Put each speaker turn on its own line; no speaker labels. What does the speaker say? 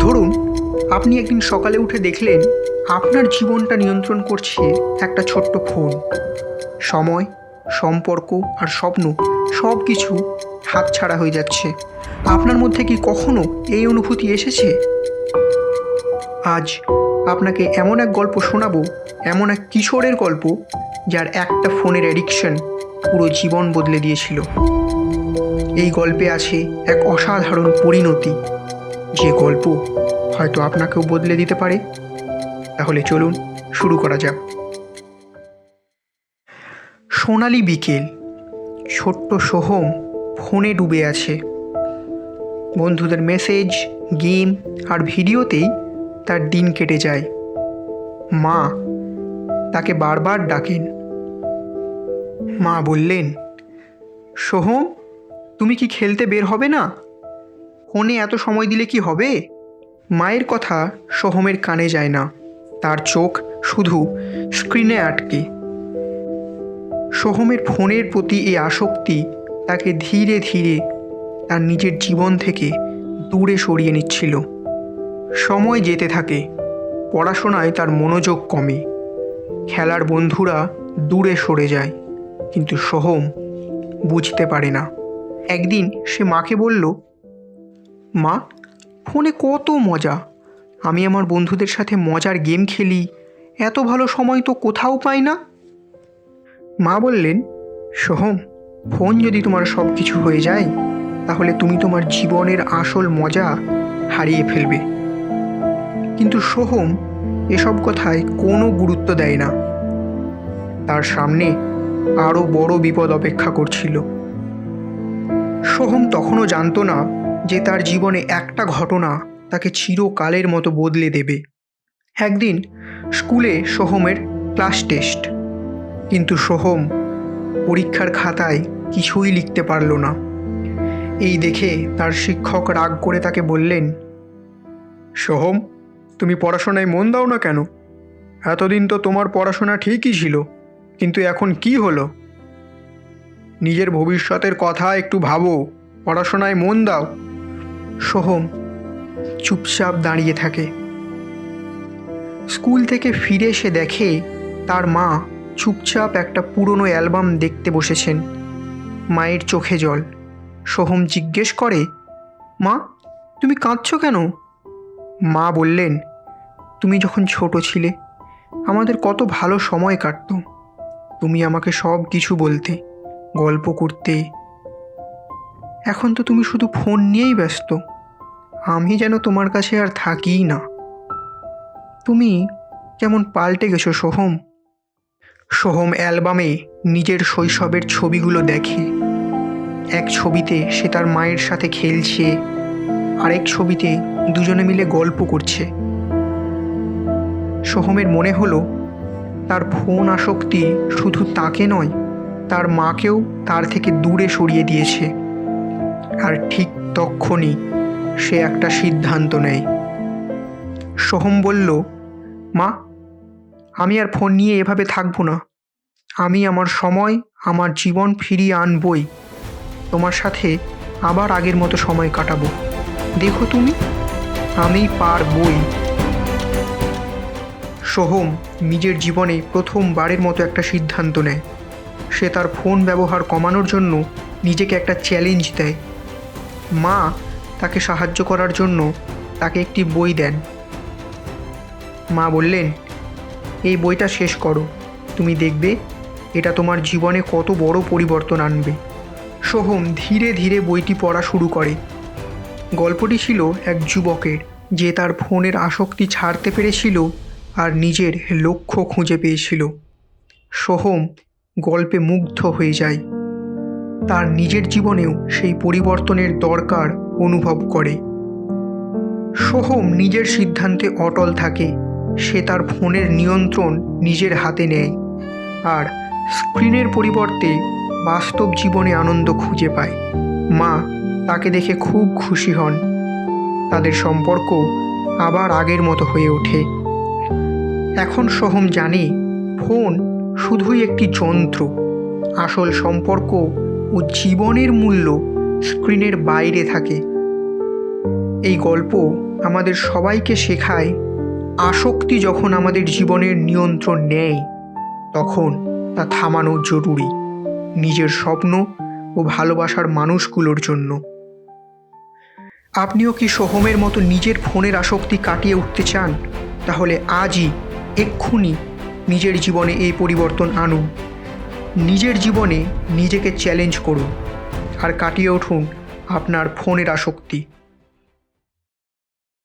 ধরুন আপনি একদিন সকালে উঠে দেখলেন আপনার জীবনটা নিয়ন্ত্রণ করছে একটা ছোট্ট ফোন। সময়, সম্পর্ক আর স্বপ্ন সব কিছু হাতছাড়া হয়ে যাচ্ছে। আপনার মধ্যে কি কখনো এই অনুভূতি এসেছে? আজ আপনাকে এমন এক গল্প শোনাবো, এমন এক কিশোরের গল্প যার একটা ফোনের অ্যাডিকশন পুরো জীবন বদলে দিয়েছিল। এই গল্পে আছে এক অসাধারণ পরিণতি, যে গল্প হয়তো আপনাকেও বদলে দিতে পারে। তাহলে চলুন শুরু করা যাক। সোনালি বিকেল, ছোট্ট সোহম ফোনে ডুবে আছে। বন্ধুদের মেসেজ, গেম আর ভিডিওতেই তার দিন কেটে যায়। মা তাকে বারবার ডাকেন। মা বললেন, সোহম, তুমি কি খেলতে বের হবে না? ফোনে এত সময় দিলে কি হবে? মায়ের কথা সোহমের কানে যায় না, তার চোখ শুধু স্ক্রিনে আটকে। সোহমের ফোনের প্রতি এই আসক্তি তাকে ধীরে ধীরে তার নিজের জীবন থেকে দূরে সরিয়ে নিচ্ছিল। সময় যেতে থাকে, পড়াশোনায় তার মনোযোগ কমে, খেলার বন্ধুরা দূরে সরে যায়, কিন্তু সোহম বুঝতে পারে না। একদিন সে মাকে বলল, মা, ফোনে কত মজা, আমি আমার বন্ধুদের সাথে মজার গেম খেলি, এত ভালো সময় তো কোথাও পাই না। মা বললেন, সোহম, ফোন যদি তোমার সব কিছু হয়ে যায় তাহলে তুমি তোমার জীবনের আসল মজা হারিয়ে ফেলবে। কিন্তু সোহম এসব কথায় কোনো গুরুত্ব দেয় না। তার সামনে আরও বড় বিপদ অপেক্ষা করছিল। সোহম তখনও জানতো না যে তার জীবনে একটা ঘটনা তাকে চিরকালের মতো বদলে দেবে। একদিন স্কুলে সোহমের ক্লাস টেস্ট, কিন্তু সোহম পরীক্ষার খাতায় কিছুই লিখতে পারল না। এই দেখে তার শিক্ষক রাগ করে তাকে বললেন, সোহম, তুমি পড়াশোনায় মন দাও না কেন? এতদিন তো তোমার পড়াশোনা ঠিকই ছিল, কিন্তু এখন কি হলো? নিজের ভবিষ্যতের কথা একটু ভাবো, পড়াশোনায় মন দাও। সোহম চুপচাপ দাঁড়িয়ে থাকে। স্কুল থেকে ফিরে এসে দেখে তার মা চুপচাপ একটা পুরনো অ্যালবাম দেখতে বসেছেন। মায়ের চোখে জল। সোহম জিজ্ঞেস করে, মা, তুমি কাঁদছো কেন? মা বললেন, তুমি যখন ছোট ছিলে আমাদের কত ভালো সময় কাটত। তুমি আমাকে সব কিছু বলতে, গল্প করতে। এখন তো তুমি শুধু ফোন নিয়েই ব্যস্ত। আমি যেন তোমার কাছে আর থাকিই না। তুমি কেমন পাল্টে গেছো সোহম। সোহম অ্যালবামে নিজের শৈশবের ছবিগুলো দেখে। এক ছবিতে সে তার মায়ের সাথে খেলছে, আরেক ছবিতে দুজনে মিলে গল্প করছে। সোহমের মনে হলো তার ফোন আসক্তি শুধু তাকে নয়, তার মাকেও তার থেকে দূরে সরিয়ে দিয়েছে। আর ঠিক তক্ষুনি সে একটা সিদ্ধান্ত নেয়। সোহম বলল, মা, আমি আর ফোন নিয়ে এভাবে থাকবো না। আমি আমার সময়, আমার জীবন ফিরিয়ে আনবই। তোমার সাথে আবার আগের মতো সময় কাটাবো। দেখো তুমি, আমি পারবই। সোহম নিজের জীবনে প্রথমবারের মতো একটা সিদ্ধান্ত নেয়। সে তার ফোন ব্যবহার কমানোর জন্য নিজেকে একটা চ্যালেঞ্জ দেয়। মা তাকে সাহায্য করার জন্য তাকে একটি বই দেন। মা বললেন, এই বইটা শেষ করো, তুমি দেখবে এটা তোমার জীবনে কত বড় পরিবর্তন আনবে। সোহম ধীরে ধীরে বইটি পড়া শুরু করে। গল্পটি ছিল এক যুবকের, যে তার ফোনের আসক্তি ছাড়তে পেরেছিল আর নিজের লক্ষ্য খুঁজে পেয়েছিল। সোহম গল্পে মুগ্ধ হয়ে যায়। তার নিজের জীবনেও সেই পরিবর্তনের দরকার অনুভব করে। সোহম নিজের সিদ্ধান্তে অটল থাকে। সে তার ফোনের নিয়ন্ত্রণ নিজের হাতে নেয় আর স্ক্রিনের পরিবর্তে বাস্তব জীবনে আনন্দ খুঁজে পায়। মা তাকে দেখে খুব খুশি হন। তাদের সম্পর্ক আবার আগের মতো হয়ে ওঠে। এখন সোহম জানে ফোন শুধুই একটি যন্ত্র। আসল সম্পর্ক ও জীবনের মূল্য স্ক্রিনের বাইরে থাকে। এই গল্প আমাদের সবাইকে শেখায় আসক্তি যখন আমাদের জীবনের নিয়ন্ত্রণ নেয় তখন তা থামানো জরুরি, নিজের স্বপ্ন ও ভালোবাসার মানুষগুলোর জন্য। আপনিও কি সোহমের মতো নিজের ফোনের আসক্তি কাটিয়ে উঠতে চান? তাহলে আজই, এক্ষুনি নিজের জীবনে এই পরিবর্তন আনুন। নিজের জীবনে নিজেকে চ্যালেঞ্জ করুন আর কাটিয়ে উঠুন আপনার ফোনের আসক্তি।